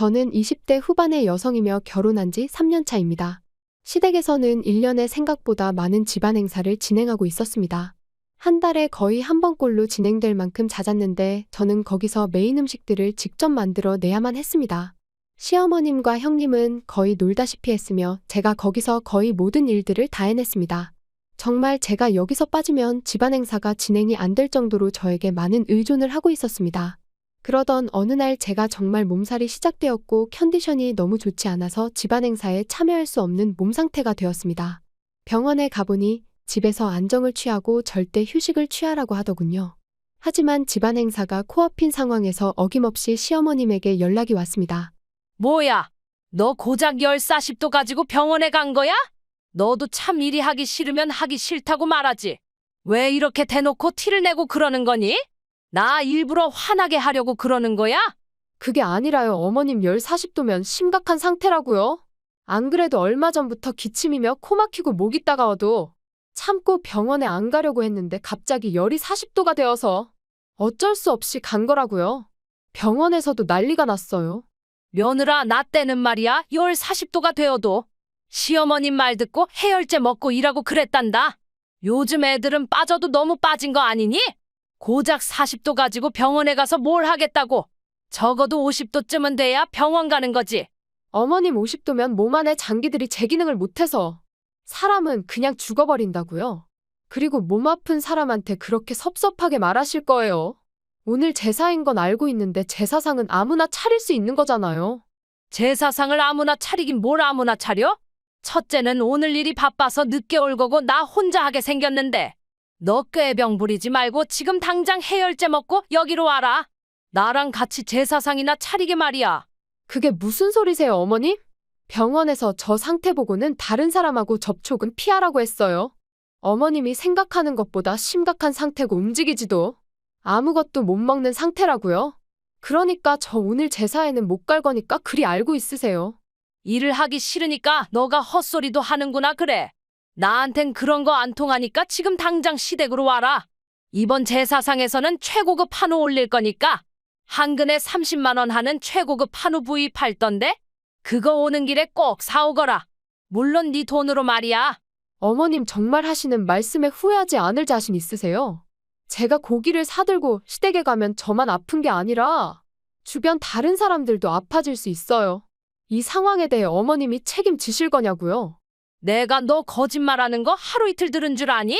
저는 20대 후반의 여성이며 결혼한 지 3년 차입니다. 시댁에서는 1년에 생각보다 많은 집안 행사를 진행하고 있었습니다. 한 달에 거의 한 번꼴로 진행될 만큼 잦았는데 저는 거기서 메인 음식들을 직접 만들어 내야만 했습니다. 시어머님과 형님은 거의 놀다시피 했으며 제가 거기서 거의 모든 일들을 다 해냈습니다. 정말 제가 여기서 빠지면 집안 행사가 진행이 안 될 정도로 저에게 많은 의존을 하고 있었습니다. 그러던 어느 날 제가 정말 몸살이 시작되었고 컨디션이 너무 좋지 않아서 집안 행사에 참여할 수 없는 몸 상태가 되었습니다. 병원에 가보니 집에서 안정을 취하고 절대 휴식을 취하라고 하더군요. 하지만 집안 행사가 코앞인 상황에서 어김없이 시어머님에게 연락이 왔습니다. 뭐야? 너 고작 열 40도 가지고 병원에 간 거야? 너도 참 일이 하기 싫으면 하기 싫다고 말하지. 왜 이렇게 대놓고 티를 내고 그러는 거니? 나 일부러 화나게 하려고 그러는 거야? 그게 아니라요. 어머님 열 40도면 심각한 상태라고요. 안 그래도 얼마 전부터 기침이며 코 막히고 목이 따가워도 참고 병원에 안 가려고 했는데 갑자기 열이 40도가 되어서 어쩔 수 없이 간 거라고요. 병원에서도 난리가 났어요. 며느라, 나 때는 말이야 열 40도가 되어도 시어머님 말 듣고 해열제 먹고 일하고 그랬단다. 요즘 애들은 빠져도 너무 빠진 거 아니니? 고작 40도 가지고 병원에 가서 뭘 하겠다고. 적어도 50도쯤은 돼야 병원 가는 거지. 어머님 50도면 몸 안에 장기들이 제 기능을 못해서 사람은 그냥 죽어버린다고요. 그리고 몸 아픈 사람한테 그렇게 섭섭하게 말하실 거예요. 오늘 제사인 건 알고 있는데 제사상은 아무나 차릴 수 있는 거잖아요. 제사상을 아무나 차리긴 뭘 아무나 차려? 첫째는 오늘 일이 바빠서 늦게 올 거고 나 혼자 하게 생겼는데 너 꾀병 부리지 말고 지금 당장 해열제 먹고 여기로 와라. 나랑 같이 제사상이나 차리게 말이야. 그게 무슨 소리세요, 어머님? 병원에서 저 상태 보고는 다른 사람하고 접촉은 피하라고 했어요. 어머님이 생각하는 것보다 심각한 상태고 움직이지도 아무것도 못 먹는 상태라고요. 그러니까 저 오늘 제사에는 못 갈 거니까 그리 알고 있으세요. 일을 하기 싫으니까 너가 헛소리도 하는구나 그래. 나한텐 그런 거 안 통하니까 지금 당장 시댁으로 와라. 이번 제사상에서는 최고급 한우 올릴 거니까 한 근에 30만 원 하는 최고급 한우 부위 팔던데 그거 오는 길에 꼭 사오거라. 물론 네 돈으로 말이야. 어머님 정말 하시는 말씀에 후회하지 않을 자신 있으세요? 제가 고기를 사들고 시댁에 가면 저만 아픈 게 아니라 주변 다른 사람들도 아파질 수 있어요. 이 상황에 대해 어머님이 책임지실 거냐고요? 내가 너 거짓말하는 거 하루 이틀 들은 줄 아니?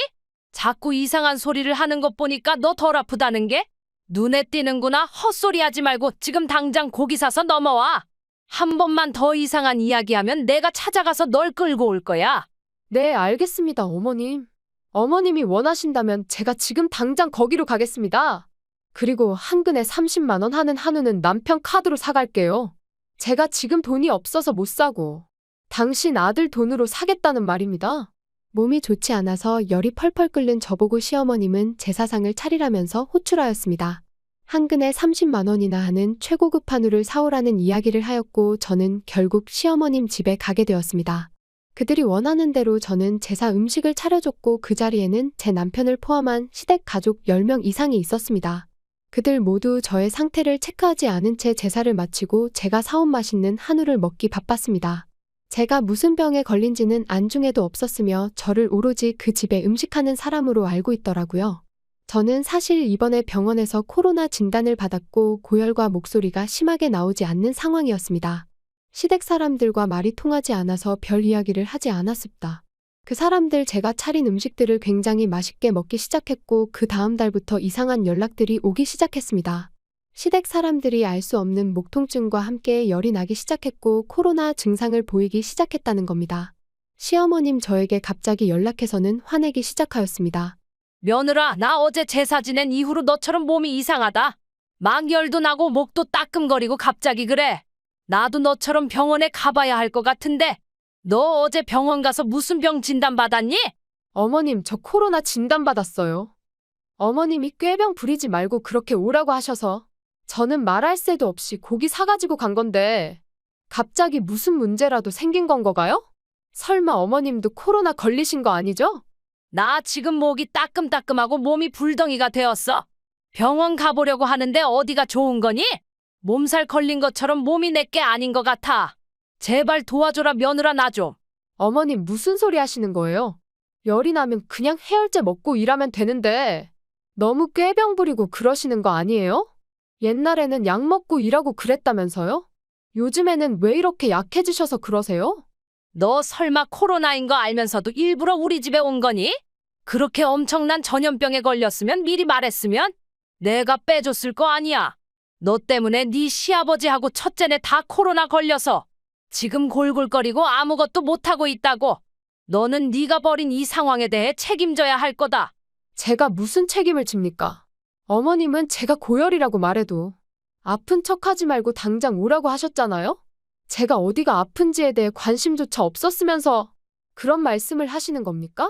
자꾸 이상한 소리를 하는 것 보니까 너 덜 아프다는 게? 눈에 띄는구나. 헛소리 하지 말고 지금 당장 고기 사서 넘어와. 한 번만 더 이상한 이야기하면 내가 찾아가서 널 끌고 올 거야. 네, 알겠습니다, 어머님. 어머님이 원하신다면 제가 지금 당장 거기로 가겠습니다. 그리고 한 근에 30만 원 하는 한우는 남편 카드로 사갈게요. 제가 지금 돈이 없어서 못 사고 당신 아들 돈으로 사겠다는 말입니다. 몸이 좋지 않아서 열이 펄펄 끓는 저보고 시어머님은 제사상을 차리라면서 호출하였습니다. 한 근에 30만 원이나 하는 최고급 한우를 사오라는 이야기를 하였고 저는 결국 시어머님 집에 가게 되었습니다. 그들이 원하는 대로 저는 제사 음식을 차려줬고 그 자리에는 제 남편을 포함한 시댁 가족 10명 이상이 있었습니다. 그들 모두 저의 상태를 체크하지 않은 채 제사를 마치고 제가 사온 맛있는 한우를 먹기 바빴습니다. 제가 무슨 병에 걸린지는 안중에도 없었으며 저를 오로지 그 집에 음식하는 사람으로 알고 있더라고요. 저는 사실 이번에 병원에서 코로나 진단을 받았고 고열과 목소리가 심하게 나오지 않는 상황이었습니다. 시댁 사람들과 말이 통하지 않아서 별 이야기를 하지 않았습니다. 그 사람들 제가 차린 음식들을 굉장히 맛있게 먹기 시작했고 그 다음 달부터 이상한 연락들이 오기 시작했습니다. 시댁 사람들이 알 수 없는 목 통증과 함께 열이 나기 시작했고 코로나 증상을 보이기 시작했다는 겁니다. 시어머님 저에게 갑자기 연락해서는 화내기 시작하였습니다. 며느라, 나 어제 제사 지낸 이후로 너처럼 몸이 이상하다. 막 열도 나고 목도 따끔거리고 갑자기 그래. 나도 너처럼 병원에 가봐야 할 것 같은데 너 어제 병원 가서 무슨 병 진단 받았니? 어머님, 저 코로나 진단 받았어요. 어머님이 꾀병 부리지 말고 그렇게 오라고 하셔서 저는 말할 새도 없이 고기 사가지고 간 건데 갑자기 무슨 문제라도 생긴 건 거가요? 설마 어머님도 코로나 걸리신 거 아니죠? 나 지금 목이 따끔따끔하고 몸이 불덩이가 되었어. 병원 가보려고 하는데 어디가 좋은 거니? 몸살 걸린 것처럼 몸이 내게 아닌 것 같아. 제발 도와줘라 며느라 나 좀. 어머님 무슨 소리 하시는 거예요? 열이 나면 그냥 해열제 먹고 일하면 되는데 너무 꾀병 부리고 그러시는 거 아니에요? 옛날에는 약 먹고 일하고 그랬다면서요? 요즘에는 왜 이렇게 약해지셔서 그러세요? 너 설마 코로나인 거 알면서도 일부러 우리 집에 온 거니? 그렇게 엄청난 전염병에 걸렸으면 미리 말했으면 내가 빼줬을 거 아니야. 너 때문에 네 시아버지하고 첫째네 다 코로나 걸려서 지금 골골거리고 아무것도 못하고 있다고. 너는 네가 벌인 이 상황에 대해 책임져야 할 거다. 제가 무슨 책임을 집니까? 어머님은 제가 고열이라고 말해도 아픈 척하지 말고 당장 오라고 하셨잖아요? 제가 어디가 아픈지에 대해 관심조차 없었으면서 그런 말씀을 하시는 겁니까?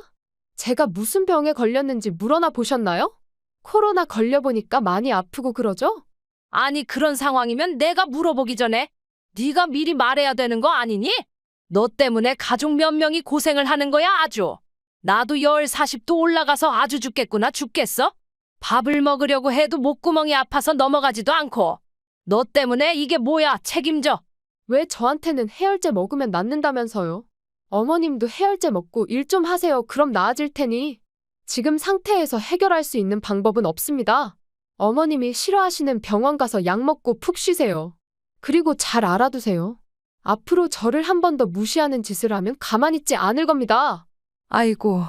제가 무슨 병에 걸렸는지 물어나 보셨나요? 코로나 걸려보니까 많이 아프고 그러죠? 아니 그런 상황이면 내가 물어보기 전에 네가 미리 말해야 되는 거 아니니? 너 때문에 가족 몇 명이 고생을 하는 거야 아주. 나도 열 40도 올라가서 아주 죽겠구나 죽겠어? 밥을 먹으려고 해도 목구멍이 아파서 넘어가지도 않고. 너 때문에 이게 뭐야 책임져. 왜 저한테는 해열제 먹으면 낫는다면서요? 어머님도 해열제 먹고 일 좀 하세요. 그럼 나아질 테니. 지금 상태에서 해결할 수 있는 방법은 없습니다. 어머님이 싫어하시는 병원 가서 약 먹고 푹 쉬세요. 그리고 잘 알아두세요. 앞으로 저를 한 번 더 무시하는 짓을 하면 가만히 있지 않을 겁니다. 아이고,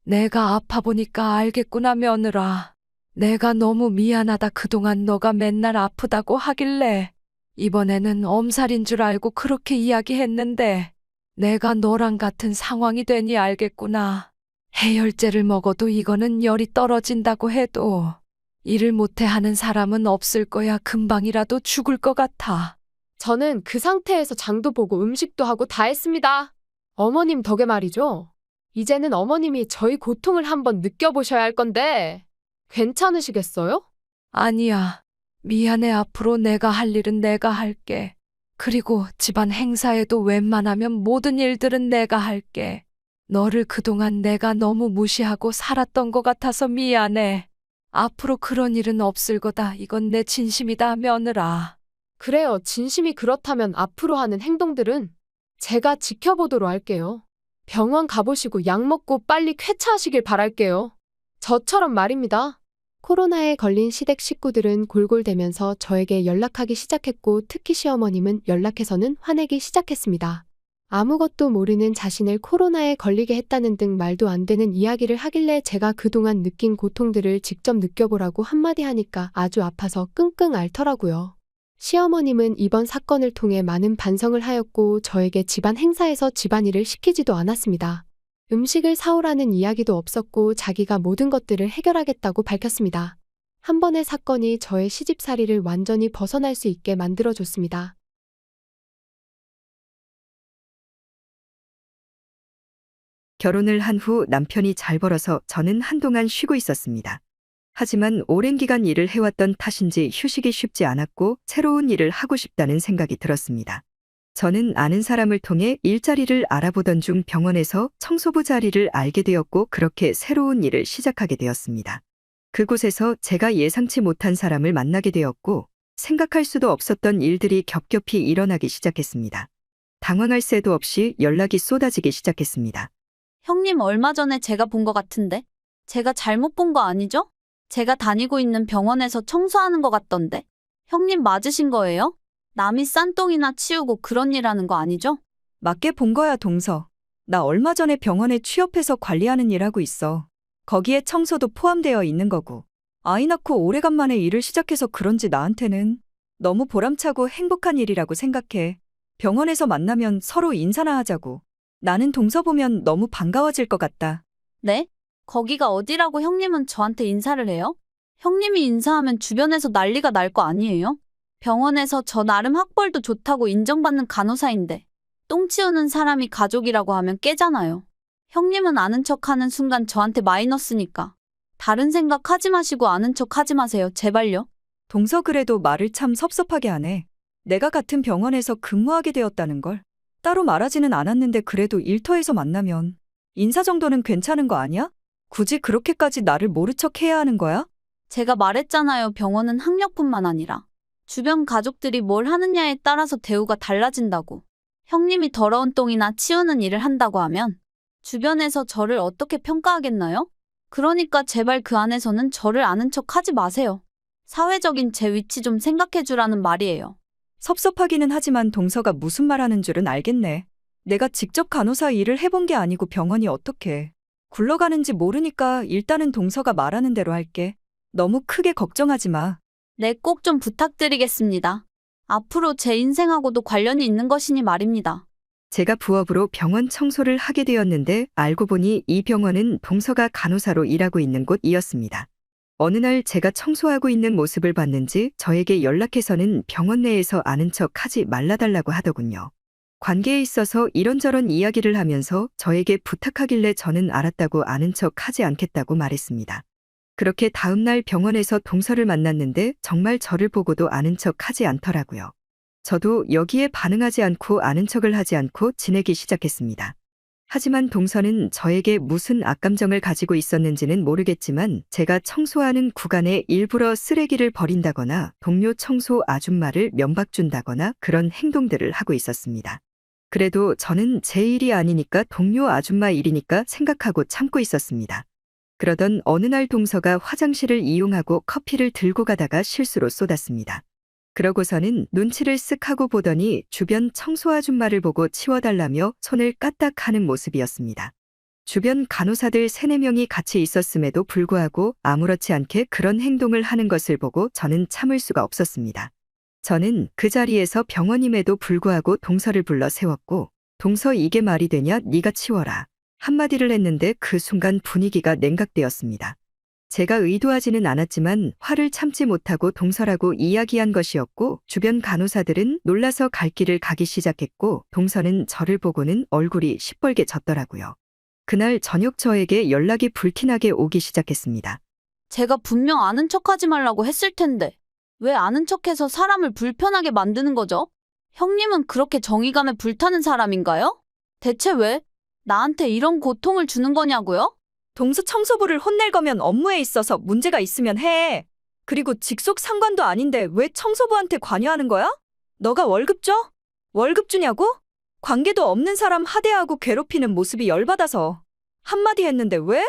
내가 아파 보니까 알겠구나 며느라. 내가 너무 미안하다. 그동안 너가 맨날 아프다고 하길래 이번에는 엄살인 줄 알고 그렇게 이야기했는데 내가 너랑 같은 상황이 되니 알겠구나. 해열제를 먹어도 이거는 열이 떨어진다고 해도 일을 못해 하는 사람은 없을 거야. 금방이라도 죽을 것 같아. 저는 그 상태에서 장도 보고 음식도 하고 다 했습니다. 어머님 덕에 말이죠. 이제는 어머님이 저희 고통을 한번 느껴보셔야 할 건데 괜찮으시겠어요? 아니야. 미안해. 앞으로 내가 할 일은 내가 할게. 그리고 집안 행사에도 웬만하면 모든 일들은 내가 할게. 너를 그동안 내가 너무 무시하고 살았던 것 같아서 미안해. 앞으로 그런 일은 없을 거다. 이건 내 진심이다, 며느라. 그래요. 진심이 그렇다면 앞으로 하는 행동들은 제가 지켜보도록 할게요. 병원 가보시고 약 먹고 빨리 쾌차하시길 바랄게요. 저처럼 말입니다. 코로나에 걸린 시댁 식구들은 골골대면서 저에게 연락하기 시작했고 특히 시어머님은 연락해서는 화내기 시작했습니다. 아무것도 모르는 자신을 코로나에 걸리게 했다는 등 말도 안 되는 이야기를 하길래 제가 그동안 느낀 고통들을 직접 느껴보라고 한마디 하니까 아주 아파서 끙끙 앓더라고요. 시어머님은 이번 사건을 통해 많은 반성을 하였고 저에게 집안 행사에서 집안일을 시키지도 않았습니다. 음식을 사오라는 이야기도 없었고 자기가 모든 것들을 해결하겠다고 밝혔습니다. 한 번의 사건이 저의 시집살이를 완전히 벗어날 수 있게 만들어줬습니다. 결혼을 한 후 남편이 잘 벌어서 저는 한동안 쉬고 있었습니다. 하지만 오랜 기간 일을 해왔던 탓인지 휴식이 쉽지 않았고 새로운 일을 하고 싶다는 생각이 들었습니다. 저는 아는 사람을 통해 일자리를 알아보던 중 병원에서 청소부 자리를 알게 되었고 그렇게 새로운 일을 시작하게 되었습니다. 그곳에서 제가 예상치 못한 사람을 만나게 되었고 생각할 수도 없었던 일들이 겹겹이 일어나기 시작했습니다. 당황할 새도 없이 연락이 쏟아지기 시작했습니다. 형님 얼마 전에 제가 본 것 같은데? 제가 잘못 본 거 아니죠? 제가 다니고 있는 병원에서 청소하는 것 같던데. 형님 맞으신 거예요? 남이 싼똥이나 치우고 그런 일 하는 거 아니죠? 맞게 본 거야, 동서. 나 얼마 전에 병원에 취업해서 관리하는 일 하고 있어. 거기에 청소도 포함되어 있는 거고. 아이 낳고 오래간만에 일을 시작해서 그런지 나한테는 너무 보람차고 행복한 일이라고 생각해. 병원에서 만나면 서로 인사나 하자고. 나는 동서 보면 너무 반가워질 것 같다. 네? 거기가 어디라고 형님은 저한테 인사를 해요? 형님이 인사하면 주변에서 난리가 날 거 아니에요? 병원에서 저 나름 학벌도 좋다고 인정받는 간호사인데 똥 치우는 사람이 가족이라고 하면 깨잖아요. 형님은 아는 척하는 순간 저한테 마이너스니까. 다른 생각 하지 마시고 아는 척 하지 마세요. 제발요. 동서 그래도 말을 참 섭섭하게 하네. 내가 같은 병원에서 근무하게 되었다는 걸. 따로 말하지는 않았는데 그래도 일터에서 만나면 인사 정도는 괜찮은 거 아니야? 굳이 그렇게까지 나를 모른 척 해야 하는 거야? 제가 말했잖아요. 병원은 학력뿐만 아니라 주변 가족들이 뭘 하느냐에 따라서 대우가 달라진다고. 형님이 더러운 똥이나 치우는 일을 한다고 하면 주변에서 저를 어떻게 평가하겠나요? 그러니까 제발 그 안에서는 저를 아는 척 하지 마세요. 사회적인 제 위치 좀 생각해 주라는 말이에요. 섭섭하기는 하지만 동서가 무슨 말하는 줄은 알겠네. 내가 직접 간호사 일을 해본 게 아니고 병원이 어떻게 굴러가는지 모르니까 일단은 동서가 말하는 대로 할게. 너무 크게 걱정하지 마. 네, 꼭 좀 부탁드리겠습니다. 앞으로 제 인생하고도 관련이 있는 것이니 말입니다. 제가 부업으로 병원 청소를 하게 되었는데 알고 보니 이 병원은 동서가 간호사로 일하고 있는 곳이었습니다. 어느 날 제가 청소하고 있는 모습을 봤는지 저에게 연락해서는 병원 내에서 아는 척 하지 말라달라고 하더군요. 관계에 있어서 이런저런 이야기를 하면서 저에게 부탁하길래 저는 알았다고 아는 척 하지 않겠다고 말했습니다. 그렇게 다음날 병원에서 동서를 만났는데 정말 저를 보고도 아는 척 하지 않더라고요. 저도 여기에 반응하지 않고 아는 척을 하지 않고 지내기 시작했습니다. 하지만 동서는 저에게 무슨 악감정을 가지고 있었는지는 모르겠지만 제가 청소하는 구간에 일부러 쓰레기를 버린다거나 동료 청소 아줌마를 면박 준다거나 그런 행동들을 하고 있었습니다. 그래도 저는 제 일이 아니니까 동료 아줌마 일이니까 생각하고 참고 있었습니다. 그러던 어느 날 동서가 화장실을 이용하고 커피를 들고 가다가 실수로 쏟았습니다. 그러고서는 눈치를 쓱 하고 보더니 주변 청소 아줌마를 보고 치워달라며 손을 까딱하는 모습이었습니다. 주변 간호사들 3, 4명이 같이 있었음에도 불구하고 아무렇지 않게 그런 행동을 하는 것을 보고 저는 참을 수가 없었습니다. 저는 그 자리에서 병원임에도 불구하고 동서를 불러 세웠고 동서 이게 말이 되냐 네가 치워라. 한마디를 했는데 그 순간 분위기가 냉각되었습니다. 제가 의도하지는 않았지만 화를 참지 못하고 동서라고 이야기한 것이었고 주변 간호사들은 놀라서 갈 길을 가기 시작했고 동서는 저를 보고는 얼굴이 시뻘게 졌더라고요. 그날 저녁 저에게 연락이 불티나게 오기 시작했습니다. 제가 분명 아는 척하지 말라고 했을 텐데 왜 아는 척해서 사람을 불편하게 만드는 거죠? 형님은 그렇게 정의감에 불타는 사람인가요? 대체 왜 나한테 이런 고통을 주는 거냐고요? 동서 청소부를 혼낼 거면 업무에 있어서 문제가 있으면 해. 그리고 직속 상관도 아닌데 왜 청소부한테 관여하는 거야? 너가 월급 줘? 월급 주냐고? 관계도 없는 사람 하대하고 괴롭히는 모습이 열받아서 한마디 했는데 왜?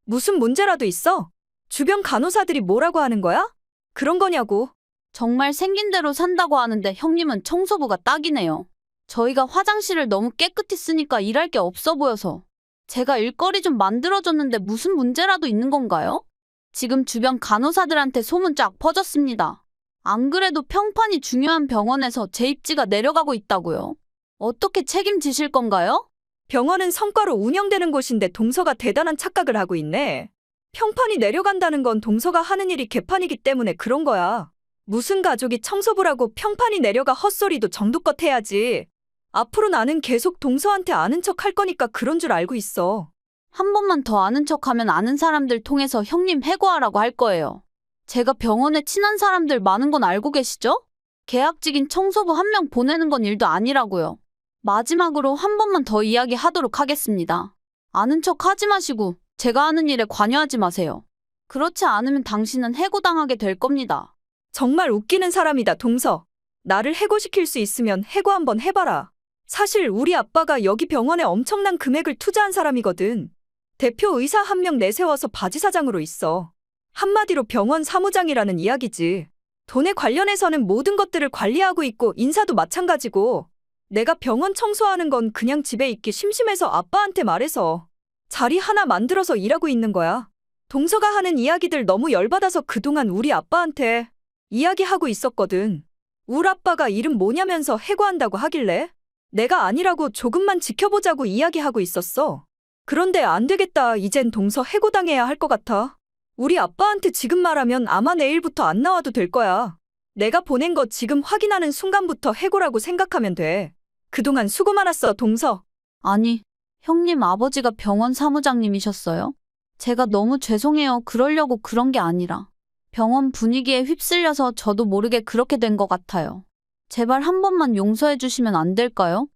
무슨 문제라도 있어? 주변 간호사들이 뭐라고 하는 거야? 그런 거냐고. 정말 생긴 대로 산다고 하는데 형님은 청소부가 딱이네요. 저희가 화장실을 너무 깨끗이 쓰니까 일할 게 없어 보여서 제가 일거리 좀 만들어줬는데 무슨 문제라도 있는 건가요? 지금 주변 간호사들한테 소문 쫙 퍼졌습니다. 안 그래도 평판이 중요한 병원에서 제 입지가 내려가고 있다고요. 어떻게 책임지실 건가요? 병원은 성과로 운영되는 곳인데 동서가 대단한 착각을 하고 있네. 평판이 내려간다는 건 동서가 하는 일이 개판이기 때문에 그런 거야. 무슨 가족이 청소부라고 평판이 내려가 헛소리도 정도껏 해야지. 앞으로 나는 계속 동서한테 아는 척 할 거니까 그런 줄 알고 있어. 한 번만 더 아는 척하면 아는 사람들 통해서 형님 해고하라고 할 거예요. 제가 병원에 친한 사람들 많은 건 알고 계시죠? 계약직인 청소부 1명 보내는 건 일도 아니라고요. 마지막으로 한 번만 더 이야기하도록 하겠습니다. 아는 척 하지 마시고 제가 하는 일에 관여하지 마세요. 그렇지 않으면 당신은 해고당하게 될 겁니다. 정말 웃기는 사람이다, 동서. 나를 해고시킬 수 있으면 해고 한번 해봐라. 사실 우리 아빠가 여기 병원에 엄청난 금액을 투자한 사람이거든. 대표 의사 1명 내세워서 바지사장으로 있어. 한마디로 병원 사무장이라는 이야기지. 돈에 관련해서는 모든 것들을 관리하고 있고 인사도 마찬가지고. 내가 병원 청소하는 건 그냥 집에 있기 심심해서 아빠한테 말해서 자리 하나 만들어서 일하고 있는 거야. 동서가 하는 이야기들 너무 열받아서 그동안 우리 아빠한테 이야기하고 있었거든. 울 아빠가 이름 뭐냐면서 해고한다고 하길래 내가 아니라고 조금만 지켜보자고 이야기하고 있었어. 그런데 안 되겠다. 이젠 동서 해고당해야 할 것 같아. 우리 아빠한테 지금 말하면 아마 내일부터 안 나와도 될 거야. 내가 보낸 거 지금 확인하는 순간부터 해고라고 생각하면 돼. 그동안 수고 많았어, 동서. 아니, 형님 아버지가 병원 사무장님이셨어요? 제가 너무 죄송해요. 그러려고 그런 게 아니라. 병원 분위기에 휩쓸려서 저도 모르게 그렇게 된 것 같아요. 제발 한 번만 용서해 주시면 안 될까요?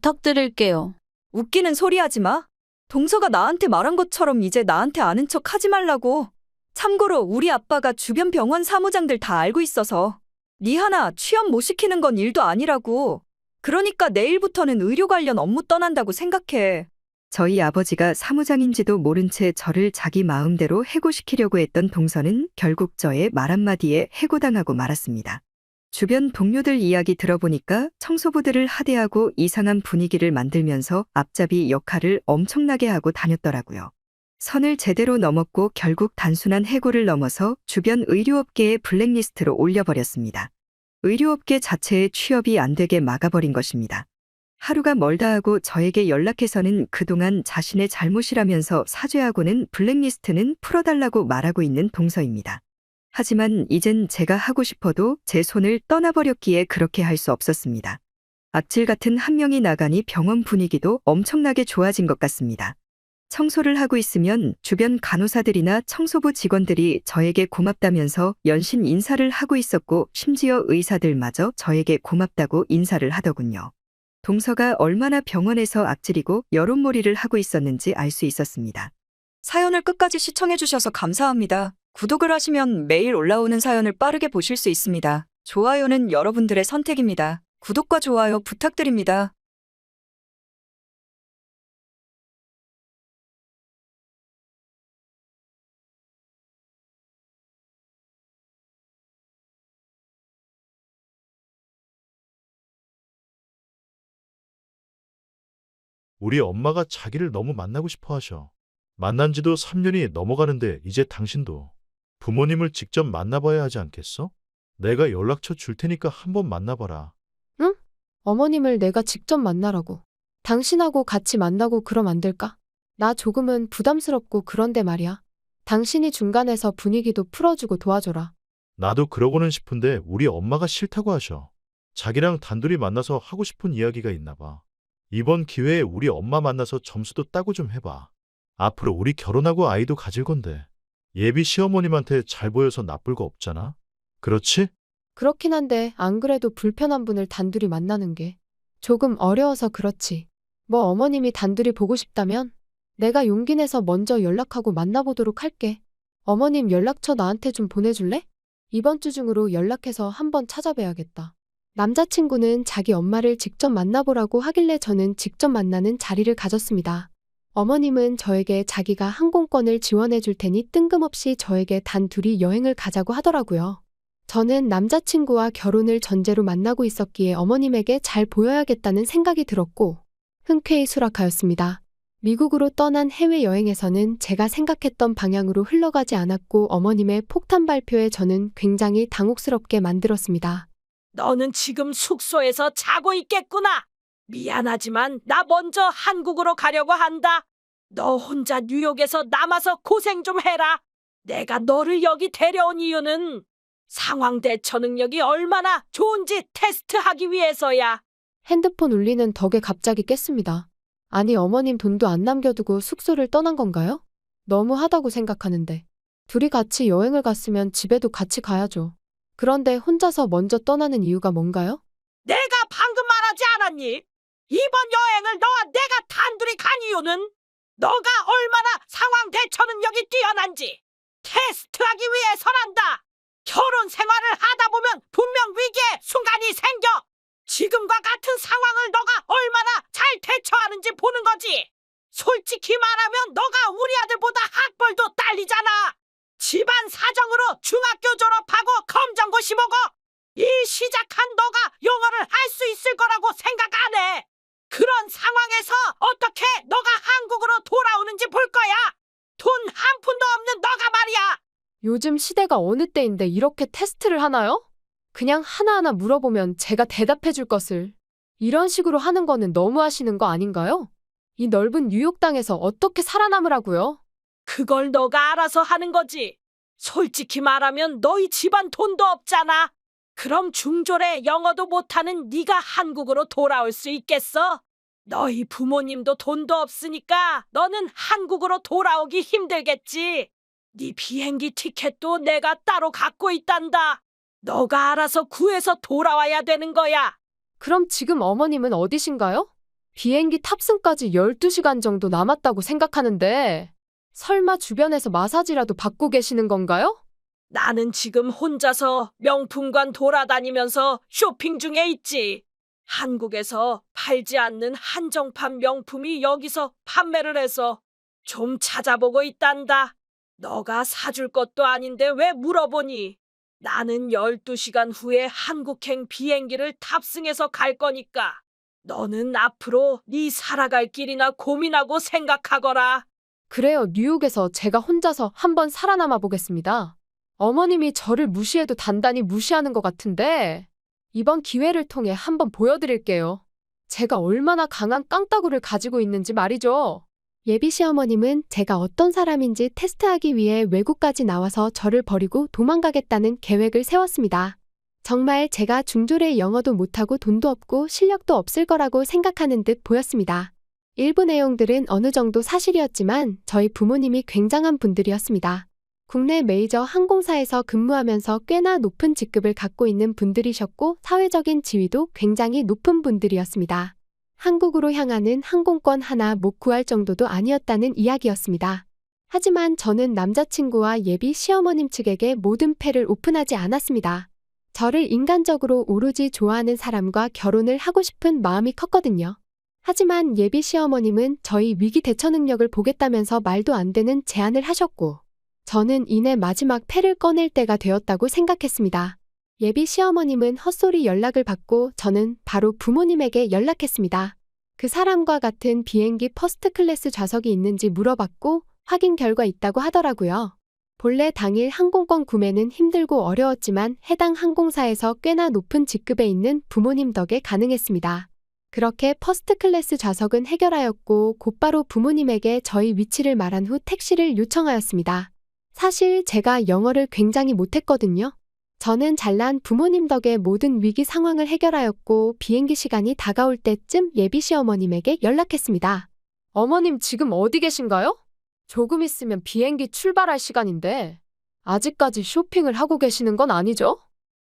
부탁드릴게요. 웃기는 소리 하지 마. 동서가 나한테 말한 것처럼 이제 나한테 아는 척 하지 말라고. 참고로 우리 아빠가 주변 병원 사무장들 다 알고 있어서 니 하나 취업 못 시키는 건 일도 아니라고. 그러니까 내일부터는 의료 관련 업무 떠난다고 생각해. 저희 아버지가 사무장인지도 모른 채 저를 자기 마음대로 해고시키려고 했던 동서는 결국 저의 말 한마디에 해고당하고 말았습니다. 주변 동료들 이야기 들어보니까 청소부들을 하대하고 이상한 분위기를 만들면서 앞잡이 역할을 엄청나게 하고 다녔더라고요. 선을 제대로 넘었고 결국 단순한 해고를 넘어서 주변 의료업계의 블랙리스트로 올려버렸습니다. 의료업계 자체에 취업이 안 되게 막아버린 것입니다. 하루가 멀다 하고 저에게 연락해서는 그동안 자신의 잘못이라면서 사죄하고는 블랙리스트는 풀어달라고 말하고 있는 동서입니다. 하지만 이젠 제가 하고 싶어도 제 손을 떠나버렸기에 그렇게 할 수 없었습니다. 악질 같은 한 명이 나가니 병원 분위기도 엄청나게 좋아진 것 같습니다. 청소를 하고 있으면 주변 간호사들이나 청소부 직원들이 저에게 고맙다면서 연신 인사를 하고 있었고 심지어 의사들마저 저에게 고맙다고 인사를 하더군요. 동서가 얼마나 병원에서 악질이고 여론몰이를 하고 있었는지 알 수 있었습니다. 사연을 끝까지 시청해주셔서 감사합니다. 구독을 하시면 매일 올라오는 사연을 빠르게 보실 수 있습니다. 좋아요는 여러분들의 선택입니다. 구독과 좋아요 부탁드립니다. 우리 엄마가 자기를 너무 만나고 싶어 하셔. 만난 지도 3년이 넘어가는데 이제 당신도 부모님을 직접 만나봐야 하지 않겠어? 내가 연락처 줄 테니까 한번 만나봐라. 응? 어머님을 내가 직접 만나라고. 당신하고 같이 만나고 그럼 안 될까? 나 조금은 부담스럽고 그런데 말이야. 당신이 중간에서 분위기도 풀어주고 도와줘라. 나도 그러고는 싶은데 우리 엄마가 싫다고 하셔. 자기랑 단둘이 만나서 하고 싶은 이야기가 있나 봐. 이번 기회에 우리 엄마 만나서 점수도 따고 좀 해봐. 앞으로 우리 결혼하고 아이도 가질 건데. 예비 시어머님한테 잘 보여서 나쁠 거 없잖아? 그렇지? 그렇긴 한데 안 그래도 불편한 분을 단둘이 만나는 게 조금 어려워서 그렇지. 뭐 어머님이 단둘이 보고 싶다면 내가 용기 내서 먼저 연락하고 만나보도록 할게. 어머님 연락처 나한테 좀 보내줄래? 이번 주 중으로 연락해서 한번 찾아뵈야겠다. 남자친구는 자기 엄마를 직접 만나보라고 하길래 저는 직접 만나는 자리를 가졌습니다. 어머님은 저에게 자기가 항공권을 지원해 줄 테니 뜬금없이 저에게 단둘이 여행을 가자고 하더라고요. 저는 남자친구와 결혼을 전제로 만나고 있었기에 어머님에게 잘 보여야겠다는 생각이 들었고 흔쾌히 수락하였습니다. 미국으로 떠난 해외여행에서는 제가 생각했던 방향으로 흘러가지 않았고 어머님의 폭탄 발표에 저는 굉장히 당혹스럽게 만들었습니다. 너는 지금 숙소에서 자고 있겠구나. 미안하지만 나 먼저 한국으로 가려고 한다. 너 혼자 뉴욕에서 남아서 고생 좀 해라. 내가 너를 여기 데려온 이유는 상황 대처 능력이 얼마나 좋은지 테스트하기 위해서야. 핸드폰 울리는 덕에 갑자기 깼습니다. 아니 어머님 돈도 안 남겨두고 숙소를 떠난 건가요? 너무하다고 생각하는데. 둘이 같이 여행을 갔으면 집에도 같이 가야죠. 그런데 혼자서 먼저 떠나는 이유가 뭔가요? 내가 방금 말하지 않았니? 이번 여행을 너와 내가 단둘이 간 이유는 너가 얼마나 상황 대처 능력이 뛰어난지 테스트하기 위해서란다. 결혼 생활을 하다 보면 분명 위기의 순간이 생겨. 지금과 같은 상황을 너가 얼마나 잘 대처하는지 보는 거지. 솔직히 말하면 너가 우리 아들보다 학벌도 딸리잖아. 집안 사정으로 중학교 졸업하고 검정고시 보고 일 시작한 너가 영어를 할 수 있을 거라고 생각 안 해. 그런 상황에서 어떻게 너가 한국으로 돌아오는지 볼 거야. 돈 한 푼도 없는 너가 말이야. 요즘 시대가 어느 때인데 이렇게 테스트를 하나요? 그냥 하나하나 물어보면 제가 대답해 줄 것을. 이런 식으로 하는 거는 너무 하시는 거 아닌가요? 이 넓은 뉴욕 땅에서 어떻게 살아남으라고요? 그걸 너가 알아서 하는 거지. 솔직히 말하면 너희 집안 돈도 없잖아. 그럼 중졸에 영어도 못하는 네가 한국으로 돌아올 수 있겠어? 너희 부모님도 돈도 없으니까 너는 한국으로 돌아오기 힘들겠지. 네 비행기 티켓도 내가 따로 갖고 있단다. 너가 알아서 구해서 돌아와야 되는 거야. 그럼 지금 어머님은 어디신가요? 비행기 탑승까지 12시간 정도 남았다고 생각하는데 설마 주변에서 마사지라도 받고 계시는 건가요? 나는 지금 혼자서 명품관 돌아다니면서 쇼핑 중에 있지. 한국에서 팔지 않는 한정판 명품이 여기서 판매를 해서 좀 찾아보고 있단다. 너가 사줄 것도 아닌데 왜 물어보니? 나는 12시간 후에 한국행 비행기를 탑승해서 갈 거니까 너는 앞으로 네 살아갈 길이나 고민하고 생각하거라. 그래요. 뉴욕에서 제가 혼자서 한번 살아남아 보겠습니다. 어머님이 저를 무시해도 단단히 무시하는 것 같은데 이번 기회를 통해 한번 보여드릴게요. 제가 얼마나 강한 깡따구를 가지고 있는지 말이죠. 예비 시어머님은 제가 어떤 사람인지 테스트하기 위해 외국까지 나와서 저를 버리고 도망가겠다는 계획을 세웠습니다. 정말 제가 중졸의 영어도 못하고 돈도 없고 실력도 없을 거라고 생각하는 듯 보였습니다. 일부 내용들은 어느 정도 사실이었지만 저희 부모님이 굉장한 분들이었습니다. 국내 메이저 항공사에서 근무하면서 꽤나 높은 직급을 갖고 있는 분들이셨고 사회적인 지위도 굉장히 높은 분들이었습니다. 한국으로 향하는 항공권 하나 못 구할 정도도 아니었다는 이야기였습니다. 하지만 저는 남자친구와 예비 시어머님 측에게 모든 패를 오픈하지 않았습니다. 저를 인간적으로 오로지 좋아하는 사람과 결혼을 하고 싶은 마음이 컸거든요. 하지만 예비 시어머님은 저희 위기 대처 능력을 보겠다면서 말도 안 되는 제안을 하셨고 저는 이내 마지막 패를 꺼낼 때가 되었다고 생각했습니다. 예비 시어머님은 헛소리 연락을 받고 저는 바로 부모님에게 연락했습니다. 그 사람과 같은 비행기 퍼스트 클래스 좌석이 있는지 물어봤고 확인 결과 있다고 하더라고요. 본래 당일 항공권 구매는 힘들고 어려웠지만 해당 항공사에서 꽤나 높은 직급에 있는 부모님 덕에 가능했습니다. 그렇게 퍼스트 클래스 좌석은 해결하였고 곧바로 부모님에게 저희 위치를 말한 후 택시를 요청하였습니다. 사실 제가 영어를 굉장히 못했거든요. 저는 잘난 부모님 덕에 모든 위기 상황을 해결하였고 비행기 시간이 다가올 때쯤 예비 시어머님에게 연락했습니다. 어머님 지금 어디 계신가요? 조금 있으면 비행기 출발할 시간인데 아직까지 쇼핑을 하고 계시는 건 아니죠?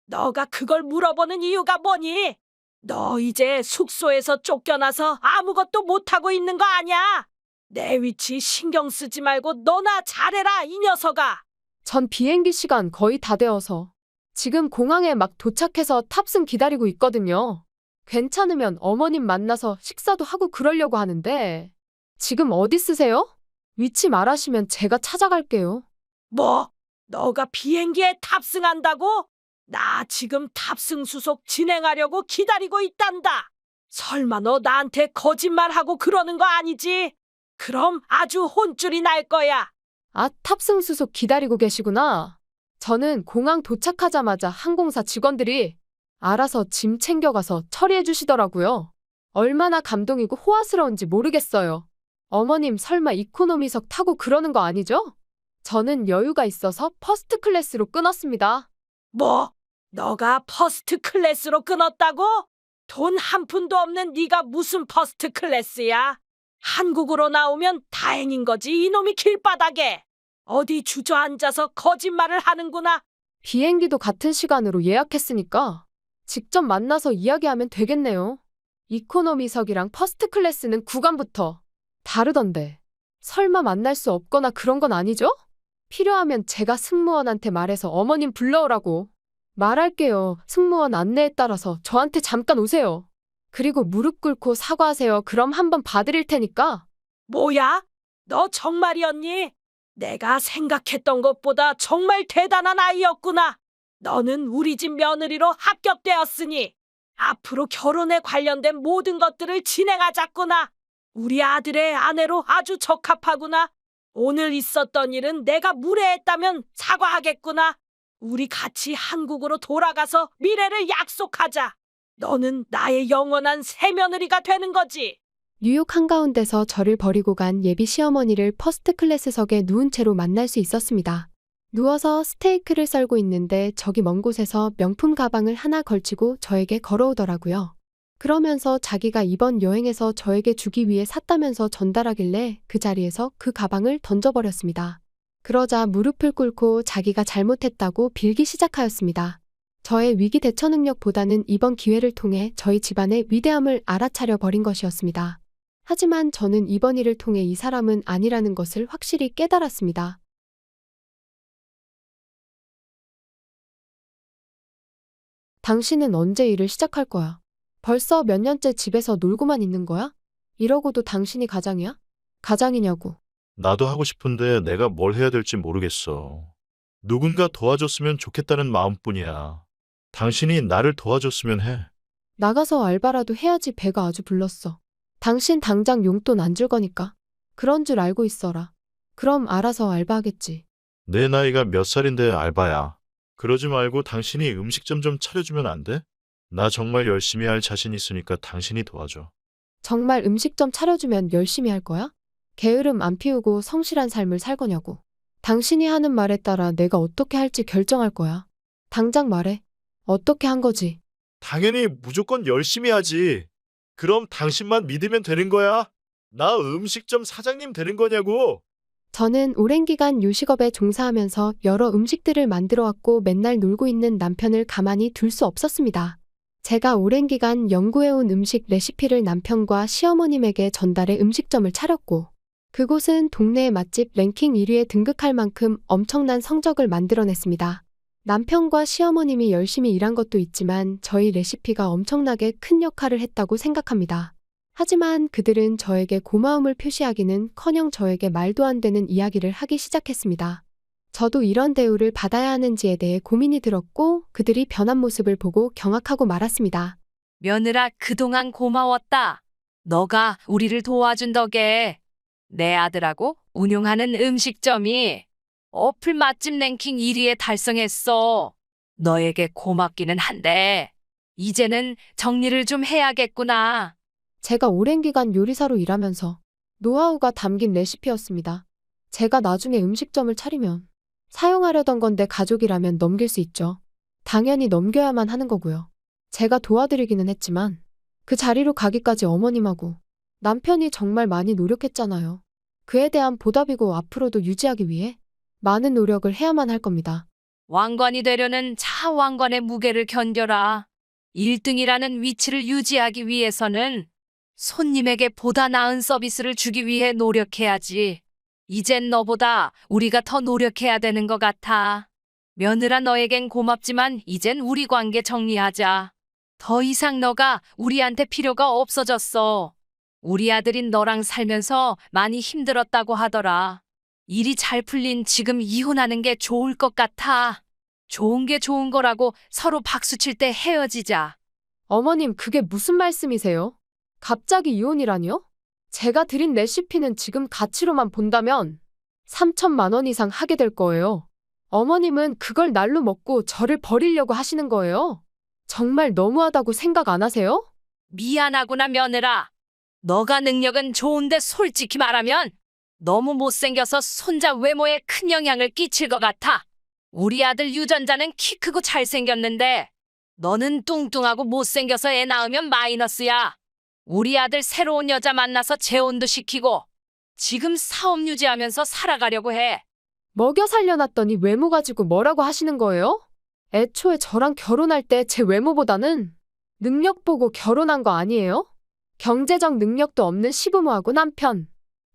너가 그걸 물어보는 이유가 뭐니? 너 이제 숙소에서 쫓겨나서 아무것도 못하고 있는 거 아냐? 내 위치 신경 쓰지 말고 너나 잘해라, 이 녀석아. 전 비행기 시간 거의 다 되어서 지금 공항에 막 도착해서 탑승 기다리고 있거든요. 괜찮으면 어머님 만나서 식사도 하고 그러려고 하는데 지금 어디 쓰세요? 위치 말하시면 제가 찾아갈게요. 뭐? 너가 비행기에 탑승한다고? 나 지금 탑승 수속 진행하려고 기다리고 있단다. 설마 너 나한테 거짓말하고 그러는 거 아니지? 그럼 아주 혼쭐이 날 거야. 아, 탑승 수속 기다리고 계시구나. 저는 공항 도착하자마자 항공사 직원들이 알아서 짐 챙겨가서 처리해 주시더라고요. 얼마나 감동이고 호화스러운지 모르겠어요. 어머님 설마 이코노미석 타고 그러는 거 아니죠? 저는 여유가 있어서 퍼스트 클래스로 끊었습니다. 뭐? 너가 퍼스트 클래스로 끊었다고? 돈 한 푼도 없는 네가 무슨 퍼스트 클래스야? 한국으로 나오면 다행인 거지, 이놈이 길바닥에. 어디 주저앉아서 거짓말을 하는구나. 비행기도 같은 시간으로 예약했으니까 직접 만나서 이야기하면 되겠네요. 이코노미석이랑 퍼스트 클래스는 구간부터 다르던데 설마 만날 수 없거나 그런 건 아니죠? 필요하면 제가 승무원한테 말해서 어머님 불러오라고 말할게요. 승무원 안내에 따라서 저한테 잠깐 오세요. 그리고 무릎 꿇고 사과하세요. 그럼 한번 봐드릴 테니까. 뭐야? 너 정말이었니? 내가 생각했던 것보다 정말 대단한 아이였구나. 너는 우리 집 며느리로 합격되었으니 앞으로 결혼에 관련된 모든 것들을 진행하자꾸나. 우리 아들의 아내로 아주 적합하구나. 오늘 있었던 일은 내가 무례했다면 사과하겠구나. 우리 같이 한국으로 돌아가서 미래를 약속하자. 너는 나의 영원한 새며느리가 되는 거지. 뉴욕 한가운데서 저를 버리고 간 예비 시어머니를 퍼스트 클래스석에 누운 채로 만날 수 있었습니다. 누워서 스테이크를 썰고 있는데 저기 먼 곳에서 명품 가방을 하나 걸치고 저에게 걸어오더라고요. 그러면서 자기가 이번 여행에서 저에게 주기 위해 샀다면서 전달하길래 그 자리에서 그 가방을 던져버렸습니다. 그러자 무릎을 꿇고 자기가 잘못했다고 빌기 시작하였습니다. 저의 위기 대처 능력보다는 이번 기회를 통해 저희 집안의 위대함을 알아차려 버린 것이었습니다. 하지만 저는 이번 일을 통해 이 사람은 아니라는 것을 확실히 깨달았습니다. 당신은 언제 일을 시작할 거야? 벌써 몇 년째 집에서 놀고만 있는 거야? 이러고도 당신이 가장이야? 가장이냐고. 나도 하고 싶은데 내가 뭘 해야 될지 모르겠어. 누군가 도와줬으면 좋겠다는 마음뿐이야. 당신이 나를 도와줬으면 해. 나가서 알바라도 해야지. 배가 아주 불렀어. 당신 당장 용돈 안 줄 거니까. 그런 줄 알고 있어라. 그럼 알아서 알바하겠지. 내 나이가 몇 살인데 알바야. 그러지 말고 당신이 음식점 좀 차려주면 안 돼? 나 정말 열심히 할 자신 있으니까 당신이 도와줘. 정말 음식점 차려주면 열심히 할 거야? 게으름 안 피우고 성실한 삶을 살 거냐고. 당신이 하는 말에 따라 내가 어떻게 할지 결정할 거야. 당장 말해. 어떻게 한 거지? 당연히 무조건 열심히 하지. 그럼 당신만 믿으면 되는 거야? 나 음식점 사장님 되는 거냐고. 저는 오랜 기간 요식업에 종사하면서 여러 음식들을 만들어 왔고 맨날 놀고 있는 남편을 가만히 둘 수 없었습니다. 제가 오랜 기간 연구해온 음식 레시피를 남편과 시어머님에게 전달해 음식점을 차렸고 그곳은 동네의 맛집 랭킹 1위에 등극할 만큼 엄청난 성적을 만들어냈습니다. 남편과 시어머님이 열심히 일한 것도 있지만 저희 레시피가 엄청나게 큰 역할을 했다고 생각합니다. 하지만 그들은 저에게 고마움을 표시하기는커녕 저에게 말도 안 되는 이야기를 하기 시작했습니다. 저도 이런 대우를 받아야 하는지에 대해 고민이 들었고 그들이 변한 모습을 보고 경악하고 말았습니다. 며느라 그동안 고마웠다. 너가 우리를 도와준 덕에 내 아들하고 운영하는 음식점이 어플 맛집 랭킹 1위에 달성했어. 너에게 고맙기는 한데 이제는 정리를 좀 해야겠구나. 제가 오랜 기간 요리사로 일하면서 노하우가 담긴 레시피였습니다. 제가 나중에 음식점을 차리면 사용하려던 건데 가족이라면 넘길 수 있죠. 당연히 넘겨야만 하는 거고요. 제가 도와드리기는 했지만 그 자리로 가기까지 어머님하고 남편이 정말 많이 노력했잖아요. 그에 대한 보답이고 앞으로도 유지하기 위해 많은 노력을 해야만 할 겁니다. 왕관이 되려는 자왕관의 무게를 견뎌라. 1등이라는 위치를 유지하기 위해서는 손님에게 보다 나은 서비스를 주기 위해 노력해야지. 이젠 너보다 우리가 더 노력해야 되는 것 같아. 며느라 너에겐 고맙지만 이젠 우리 관계 정리하자. 더 이상 너가 우리한테 필요가 없어졌어. 우리 아들인 너랑 살면서 많이 힘들었다고 하더라. 일이 잘 풀린 지금 이혼하는 게 좋을 것 같아. 좋은 게 좋은 거라고 서로 박수 칠 때 헤어지자. 어머님, 그게 무슨 말씀이세요? 갑자기 이혼이라니요? 제가 드린 레시피는 지금 가치로만 본다면 3천만 원 이상 하게 될 거예요. 어머님은 그걸 날로 먹고 저를 버리려고 하시는 거예요. 정말 너무하다고 생각 안 하세요? 미안하구나 며느라. 너가 능력은 좋은데 솔직히 말하면 너무 못생겨서 손자 외모에 큰 영향을 끼칠 것 같아. 우리 아들 유전자는 키 크고 잘생겼는데 너는 뚱뚱하고 못생겨서 애 낳으면 마이너스야. 우리 아들 새로운 여자 만나서 재혼도 시키고 지금 사업 유지하면서 살아가려고 해. 먹여 살려놨더니 외모 가지고 뭐라고 하시는 거예요? 애초에 저랑 결혼할 때 제 외모보다는 능력 보고 결혼한 거 아니에요? 경제적 능력도 없는 시부모하고 남편.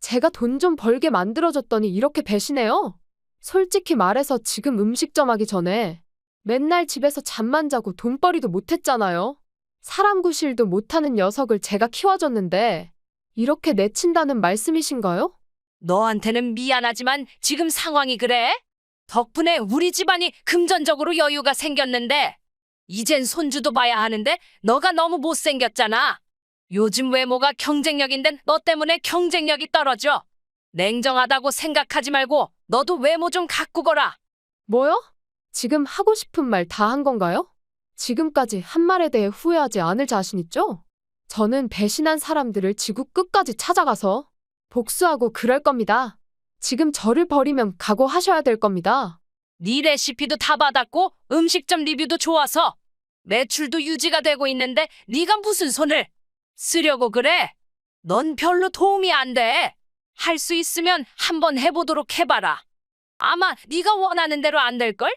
제가 돈 좀 벌게 만들어줬더니 이렇게 배신해요? 솔직히 말해서 지금 음식점 하기 전에 맨날 집에서 잠만 자고 돈벌이도 못했잖아요. 사람 구실도 못하는 녀석을 제가 키워줬는데 이렇게 내친다는 말씀이신가요? 너한테는 미안하지만 지금 상황이 그래? 덕분에 우리 집안이 금전적으로 여유가 생겼는데 이젠 손주도 봐야 하는데 너가 너무 못생겼잖아. 요즘 외모가 경쟁력인데 너 때문에 경쟁력이 떨어져. 냉정하다고 생각하지 말고 너도 외모 좀 가꾸거라. 뭐요? 지금 하고 싶은 말 다 한 건가요? 지금까지 한 말에 대해 후회하지 않을 자신 있죠? 저는 배신한 사람들을 지구 끝까지 찾아가서 복수하고 그럴 겁니다. 지금 저를 버리면 각오하셔야 될 겁니다. 네 레시피도 다 받았고 음식점 리뷰도 좋아서 매출도 유지가 되고 있는데 네가 무슨 손을 쓰려고 그래? 넌 별로 도움이 안 돼. 할 수 있으면 한번 해보도록 해봐라. 아마 네가 원하는 대로 안 될걸?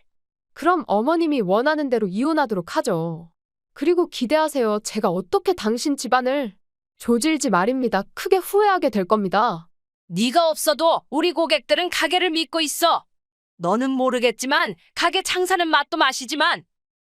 그럼 어머님이 원하는 대로 이혼하도록 하죠. 그리고 기대하세요. 제가 어떻게 당신 집안을 조질지 말입니다. 크게 후회하게 될 겁니다. 네가 없어도 우리 고객들은 가게를 믿고 있어. 너는 모르겠지만 가게 장사는 맛도 맛이지만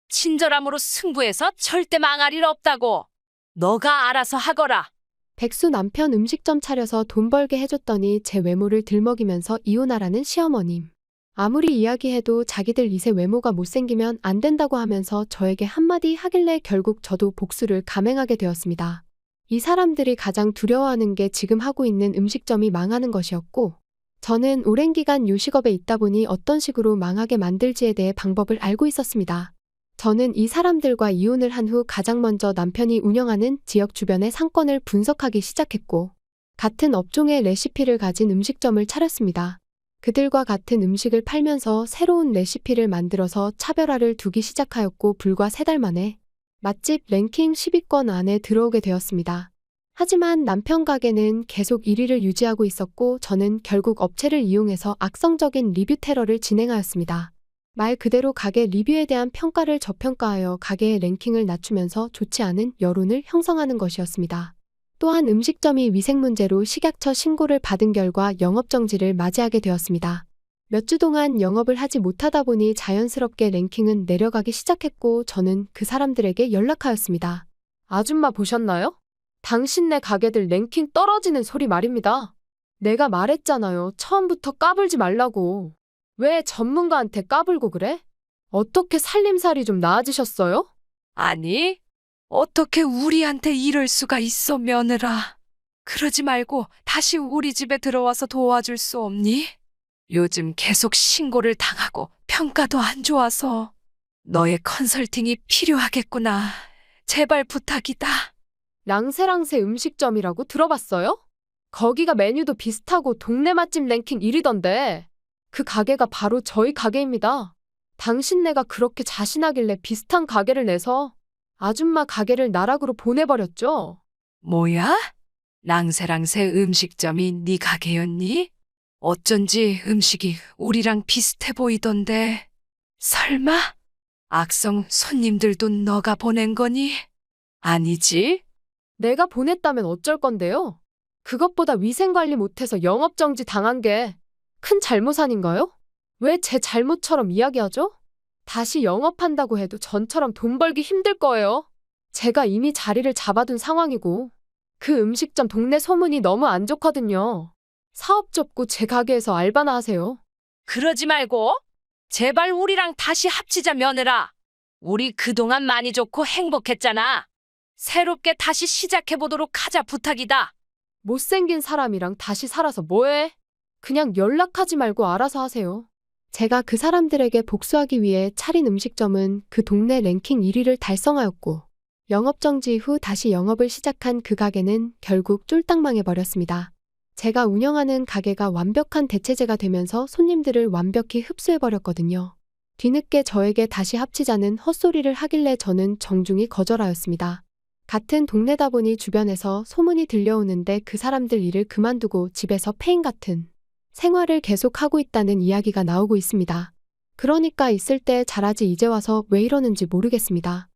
친절함으로 승부해서 절대 망할 일 없다고. 너가 알아서 하거라. 백수 남편 음식점 차려서 돈 벌게 해줬더니 제 외모를 들먹이면서 이혼하라는 시어머님. 아무리 이야기해도 자기들 이세 외모가 못생기면 안 된다고 하면서 저에게 한마디 하길래 결국 저도 복수를 감행하게 되었습니다. 이 사람들이 가장 두려워하는 게 지금 하고 있는 음식점이 망하는 것이었고, 저는 오랜 기간 요식업에 있다 보니 어떤 식으로 망하게 만들지에 대해 방법을 알고 있었습니다. 저는 이 사람들과 이혼을 한 후 가장 먼저 남편이 운영하는 지역 주변의 상권을 분석하기 시작했고, 같은 업종의 레시피를 가진 음식점을 차렸습니다. 그들과 같은 음식을 팔면서 새로운 레시피를 만들어서 차별화를 두기 시작하였고, 불과 3달 만에 맛집 랭킹 10위권 안에 들어오게 되었습니다. 하지만 남편 가게는 계속 1위를 유지하고 있었고, 저는 결국 업체를 이용해서 악성적인 리뷰 테러를 진행하였습니다. 말 그대로 가게 리뷰에 대한 평가를 저평가하여 가게의 랭킹을 낮추면서 좋지 않은 여론을 형성하는 것이었습니다. 또한 음식점이 위생 문제로 식약처 신고를 받은 결과 영업정지를 맞이하게 되었습니다. 몇 주 동안 영업을 하지 못하다 보니 자연스럽게 랭킹은 내려가기 시작했고, 저는 그 사람들에게 연락하였습니다. 아줌마 보셨나요? 당신네 가게들 랭킹 떨어지는 소리 말입니다. 내가 말했잖아요. 처음부터 까불지 말라고. 왜 전문가한테 까불고 그래? 어떻게 살림살이 좀 나아지셨어요? 아니, 어떻게 우리한테 이럴 수가 있어, 며느라. 그러지 말고 다시 우리 집에 들어와서 도와줄 수 없니? 요즘 계속 신고를 당하고 평가도 안 좋아서 너의 컨설팅이 필요하겠구나. 제발 부탁이다. 랑세랑세 음식점이라고 들어봤어요? 거기가 메뉴도 비슷하고 동네 맛집 랭킹 1위던데. 그 가게가 바로 저희 가게입니다. 당신네가 그렇게 자신하길래 비슷한 가게를 내서 아줌마 가게를 나락으로 보내버렸죠. 뭐야? 랑세랑세 음식점이 네 가게였니? 어쩐지 음식이 우리랑 비슷해 보이던데. 설마? 악성 손님들도 너가 보낸 거니? 아니지? 내가 보냈다면 어쩔 건데요? 그것보다 위생관리 못해서 영업정지 당한 게 큰 잘못 아닌가요? 왜 제 잘못처럼 이야기하죠? 다시 영업한다고 해도 전처럼 돈 벌기 힘들 거예요. 제가 이미 자리를 잡아둔 상황이고, 그 음식점 동네 소문이 너무 안 좋거든요. 사업 접고 제 가게에서 알바나 하세요. 그러지 말고 제발 우리랑 다시 합치자, 며느라. 우리 그동안 많이 좋고 행복했잖아. 새롭게 다시 시작해보도록 하자, 부탁이다. 못생긴 사람이랑 다시 살아서 뭐해? 그냥 연락하지 말고 알아서 하세요. 제가 그 사람들에게 복수하기 위해 차린 음식점은 그 동네 랭킹 1위를 달성하였고, 영업정지 후 다시 영업을 시작한 그 가게는 결국 쫄딱 망해버렸습니다. 제가 운영하는 가게가 완벽한 대체제가 되면서 손님들을 완벽히 흡수해버렸거든요. 뒤늦게 저에게 다시 합치자는 헛소리를 하길래 저는 정중히 거절하였습니다. 같은 동네다 보니 주변에서 소문이 들려오는데 그 사람들 일을 그만두고 집에서 폐인 같은 생활을 계속하고 있다는 이야기가 나오고 있습니다. 그러니까 있을 때 잘하지 이제 와서 왜 이러는지 모르겠습니다.